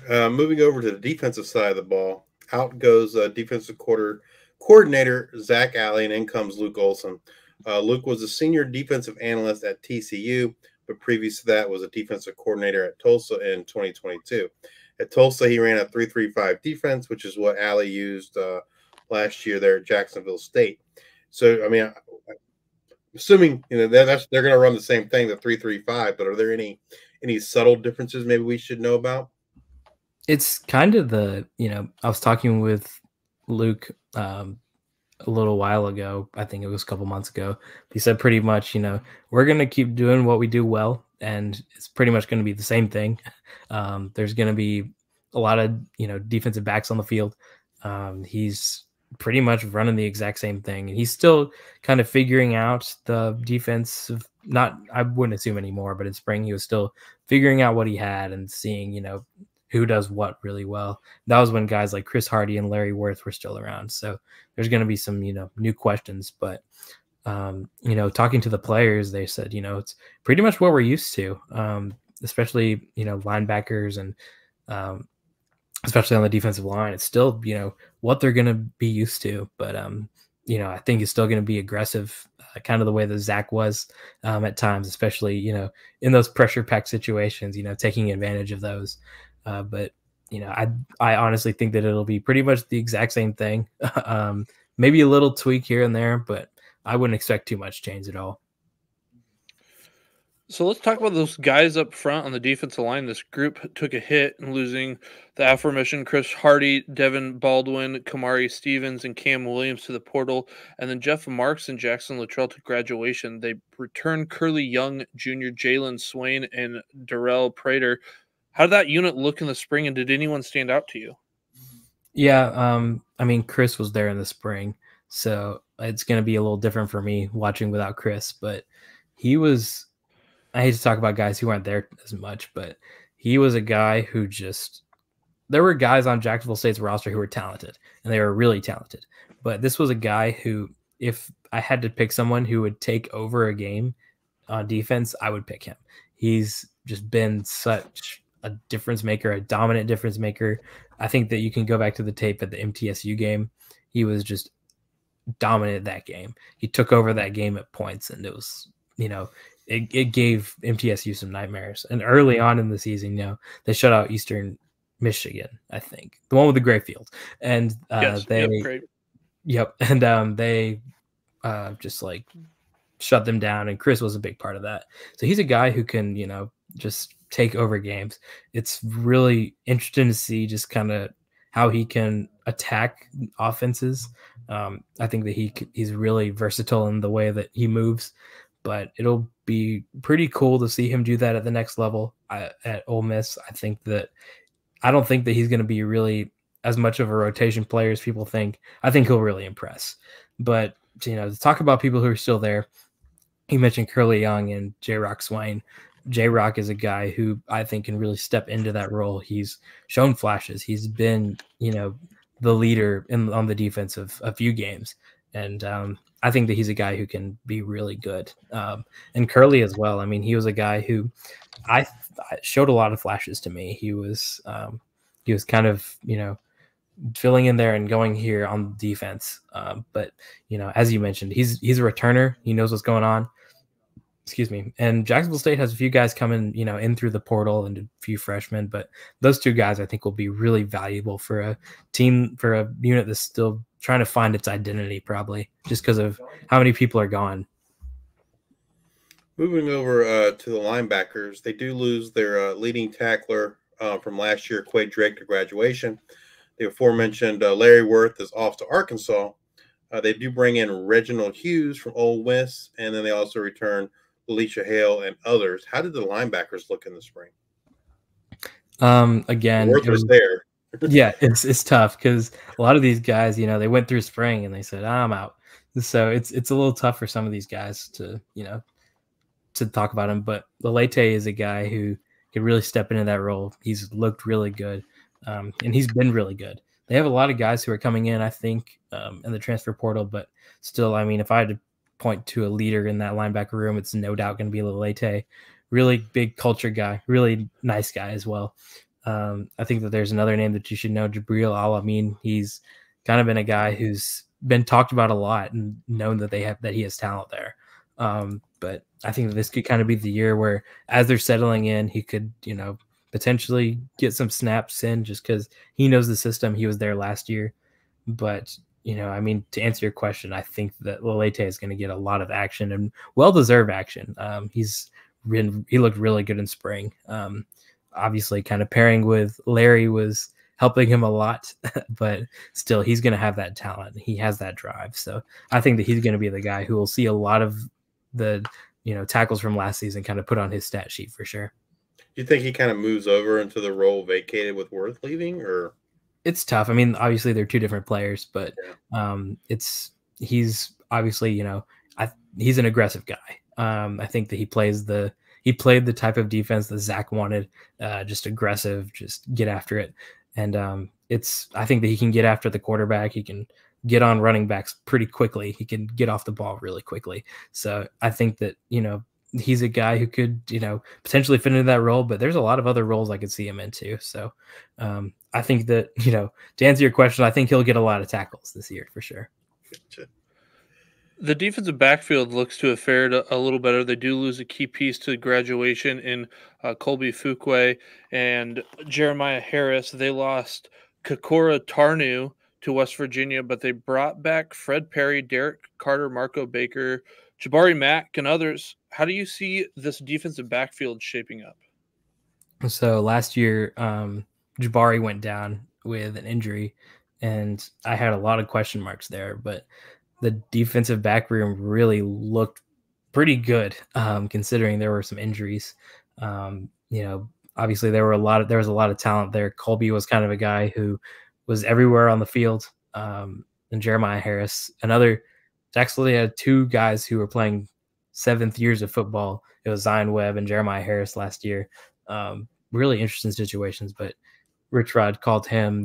Moving over to the defensive side of the ball, out goes defensive coordinator Zach Alley, and in comes Luke Olson. Luke was a senior defensive analyst at TCU, but previous to that was a defensive coordinator at Tulsa in 2022. At Tulsa, he ran a 3-3-5 defense, which is what Alley used last year there at Jacksonville State. So, I mean, assuming that's they're going to run the same thing, the 3-3-5, but are there any subtle differences maybe we should know about? It's kind of I was talking with Luke a little while ago. I think it was a couple months ago. He said pretty much, we're going to keep doing what we do well, and it's pretty much going to be the same thing. There's going to be a lot of, defensive backs on the field. He's pretty much running the exact same thing, and he's still kind of figuring out the defensive. I wouldn't assume anymore, but in spring he was still figuring out what he had and seeing, who does what really well. That was when guys like Chris Hardy and Larry Worth were still around. So there's going to be some, new questions, but talking to the players, they said, it's pretty much what we're used to, especially, linebackers and especially on the defensive line. It's still, what they're going to be used to, but I think it's still going to be aggressive, kind of the way that Zach was at times, especially, in those pressure packed situations, taking advantage of those. But I honestly think that it'll be pretty much the exact same thing. Maybe a little tweak here and there, but I wouldn't expect too much change at all. So let's talk about those guys up front on the defensive line. This group took a hit in losing the aforementioned Chris Hardy, Devin Baldwin, Kamari Stevens, and Cam Williams to the portal. And then Jeff Marks and Jackson Luttrell to graduation. They returned Curly Young Jr., Jalen Swain, and Darrell Prater. How did that unit look in the spring, and did anyone stand out to you? Yeah, Chris was there in the spring, so it's going to be a little different for me watching without Chris, but he was – I hate to talk about guys who weren't there as much, but he was a guy who there were guys on Jacksonville State's roster who were talented, and they were really talented. But this was a guy who, if I had to pick someone who would take over a game on defense, I would pick him. He's just been such a difference maker, a dominant difference maker. I think that you can go back to the tape at the MTSU game. He was just dominant that game. He took over that game at points, and it was, it gave MTSU some nightmares. And early on in the season, they shut out Eastern Michigan, I think, the one with the gray field, and they just like shut them down. And Chris was a big part of that. So he's a guy who can, just take over games. It's really interesting to see just kind of how he can attack offenses. I think that he's really versatile in the way that he moves. But it'll be pretty cool to see him do that at the next level at Ole Miss. I don't think that he's going to be really as much of a rotation player as people think. I think he'll really impress. But, to talk about people who are still there, you mentioned Curly Young and J-Rock Swain. J-Rock is a guy who I think can really step into that role. He's shown flashes. He's been, the leader on the defense of a few games. And I think that he's a guy who can be really good. And Curly as well. I mean, he was a guy who I showed a lot of flashes to me. He was kind of, filling in there and going here on defense. But, as you mentioned, he's a returner. He knows what's going on. Excuse me. And Jacksonville State has a few guys coming, in through the portal and a few freshmen. But those two guys, I think, will be really valuable for a team, for a unit that's still trying to find its identity, probably, just because of how many people are gone. Moving over to the linebackers, they do lose their leading tackler from last year, Quade Drake, to graduation. The aforementioned Larry Worth is off to Arkansas. They do bring in Reginald Hughes from Ole Miss, and then they also return Alicia Hale and others. How did the linebackers look in the spring? Again, Worth was there. Yeah, it's tough because a lot of these guys, they went through spring and they said, I'm out. So it's a little tough for some of these guys to, to talk about him. But Lelete is a guy who could really step into that role. He's looked really good, and he's been really good. They have a lot of guys who are coming in, I think, in the transfer portal. But still, I mean, if I had to point to a leader in that linebacker room, it's no doubt going to be Lelete. Really big culture guy, really nice guy as well. I think that there's another name that you should know, Jabril Al-Amin. He's kind of been a guy who's been talked about a lot and known that he has talent there. But I think that this could kind of be the year where, as they're settling in, he could, potentially get some snaps in just because he knows the system. He was there last year. But, to answer your question, I think that Lelete is going to get a lot of action and well-deserved action. He looked really good in spring. Obviously, kind of pairing with Larry was helping him a lot, but still, he's going to have that talent. He has that drive. So I think that he's going to be the guy who will see a lot of the, tackles from last season kind of put on his stat sheet for sure. Do you think he kind of moves over into the role vacated with Worth leaving, or? It's tough. I mean, obviously they're two different players, but he's obviously, he's an aggressive guy. I think that he played the type of defense that Zach wanted, just aggressive, just get after it. And I think that he can get after the quarterback. He can get on running backs pretty quickly. He can get off the ball really quickly. So I think that, he's a guy who could, potentially fit into that role, but there's a lot of other roles I could see him into. So I think that, to answer your question, I think he'll get a lot of tackles this year for sure. The defensive backfield looks to have fared a little better. They do lose a key piece to graduation in Colby Fuquay and Jeremiah Harris. They lost Kakora Tarnu to West Virginia, but they brought back Fred Perry, Derek Carter, Marco Baker, Jabari Mack, and others. How do you see this defensive backfield shaping up? So last year, Jabari went down with an injury, and I had a lot of question marks there, but the defensive back room really looked pretty good, considering there were some injuries. Obviously there was a lot of talent there. Colby was kind of a guy who was everywhere on the field, and Jeremiah Harris, Jacksonville had two guys who were playing 7th years of football. It was Zion Webb and Jeremiah Harris last year. Really interesting situations, but Rich Rod called him,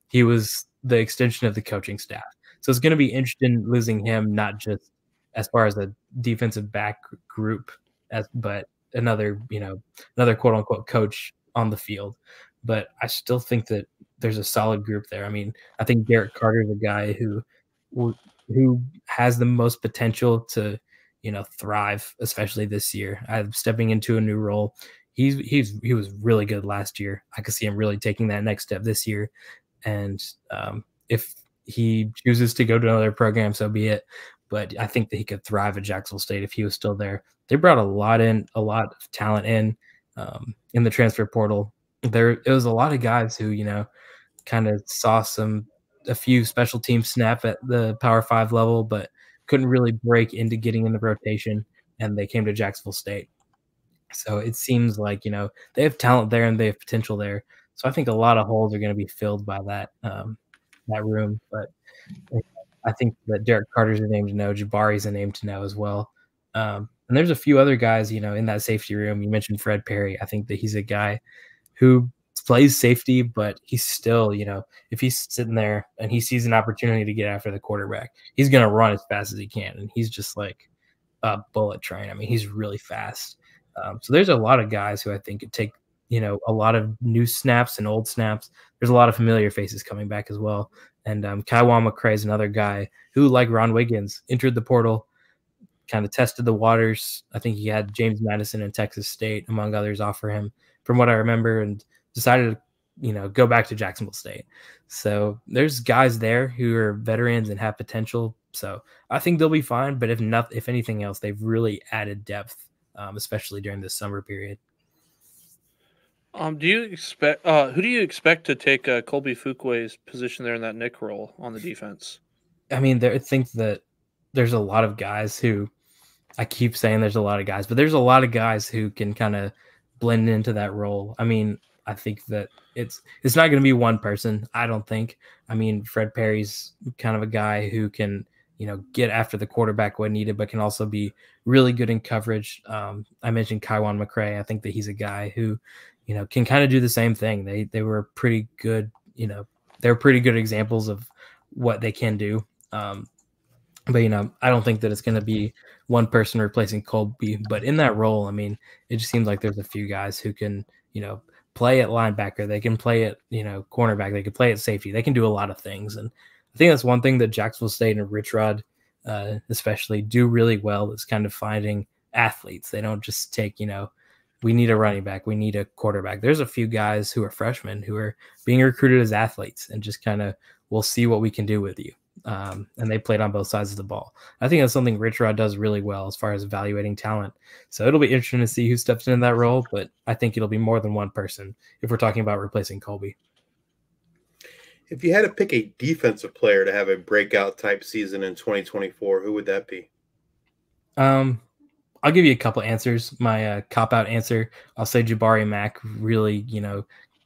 he was the extension of the coaching staff. So it's going to be interesting losing him, not just as far as a defensive back group, but another quote unquote coach on the field. But I still think that there's a solid group there. I mean, I think Derek Carter is a guy who has the most potential to, thrive, especially this year. I'm stepping into a new role. He was really good last year. I could see him really taking that next step this year. And if he chooses to go to another program, so be it. But I think that he could thrive at Jacksonville State if he was still there. They brought a lot of talent in the transfer portal. It was a lot of guys who, kind of saw a few special team snap at the Power 5 level, but couldn't really break into getting in the rotation, and they came to Jacksonville State. So it seems like, they have talent there and they have potential there. So I think a lot of holes are going to be filled by that room. But I think that Derek Carter's a name to know. Jabari's a name to know as well. And there's a few other guys, in that safety room. You mentioned Fred Perry. I think that he's a guy who plays safety, but he's still, if he's sitting there and he sees an opportunity to get after the quarterback, he's going to run as fast as he can. And he's just like a bullet train. I mean, he's really fast. So there's a lot of guys who I think could take, a lot of new snaps and old snaps. There's a lot of familiar faces coming back as well. And Kaiwan McCray is another guy who, like Ron Wiggins, entered the portal, kind of tested the waters. I think he had James Madison and Texas State, among others, offer him, from what I remember, and decided to, go back to Jacksonville State. So there's guys there who are veterans and have potential. So I think they'll be fine. But if anything else, they've really added depth, especially during this summer period. Do you expect who do you expect to take Colby Fuquay's position there in that Nick role on the defense? I mean, I think that there's a lot of guys who, I keep saying there's a lot of guys, but there's a lot of guys who can kind of blend into that role. I mean, I think that it's not going to be one person, I don't think. I mean, Fred Perry's kind of a guy who can, get after the quarterback when needed, but can also be really good in coverage. I mentioned Kaiwan McCray. I think that he's a guy who, can kind of do the same thing. They were pretty good, they're pretty good examples of what they can do. But, I don't think that it's going to be one person replacing Colby. But in that role, I mean, it just seems like there's a few guys who can, play at linebacker. They can play at, cornerback. They can play at safety. They can do a lot of things. And I think that's one thing that Jacksonville State and Rich Rod especially do really well, is kind of finding athletes. They don't just take, we need a running back, we need a quarterback. There's a few guys who are freshmen who are being recruited as athletes, and just kind of, we'll see what we can do with you. And they played on both sides of the ball. I think that's something Rich Rod does really well as far as evaluating talent. So it'll be interesting to see who steps into that role, but I think it'll be more than one person if we're talking about replacing Colby. If you had to pick a defensive player to have a breakout type season in 2024, who would that be? I'll give you a couple answers. My cop-out answer, I'll say Jabari Mack really,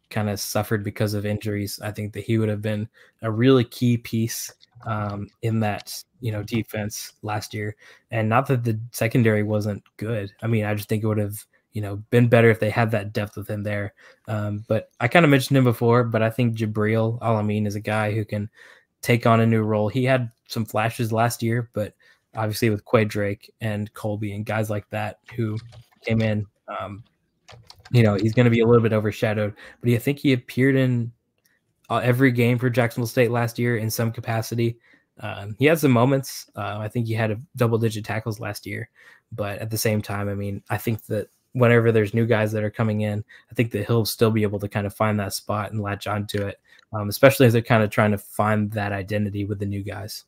kind of suffered because of injuries. I think that he would have been a really key piece in that, defense last year. And not that the secondary wasn't good. I mean, I just think it would have, been better if they had that depth with him there. But I kind of mentioned him before, but I think Jabril Al-Amin is a guy who can take on a new role. He had some flashes last year, but obviously with Quay Drake and Colby and guys like that who came in, he's going to be a little bit overshadowed. But I think he appeared in every game for Jacksonville State last year in some capacity. He had some moments. I think he had a double-digit tackles last year. But at the same time, I mean, I think that whenever there's new guys that are coming in, I think that he'll still be able to kind of find that spot and latch onto it, especially as they're kind of trying to find that identity with the new guys.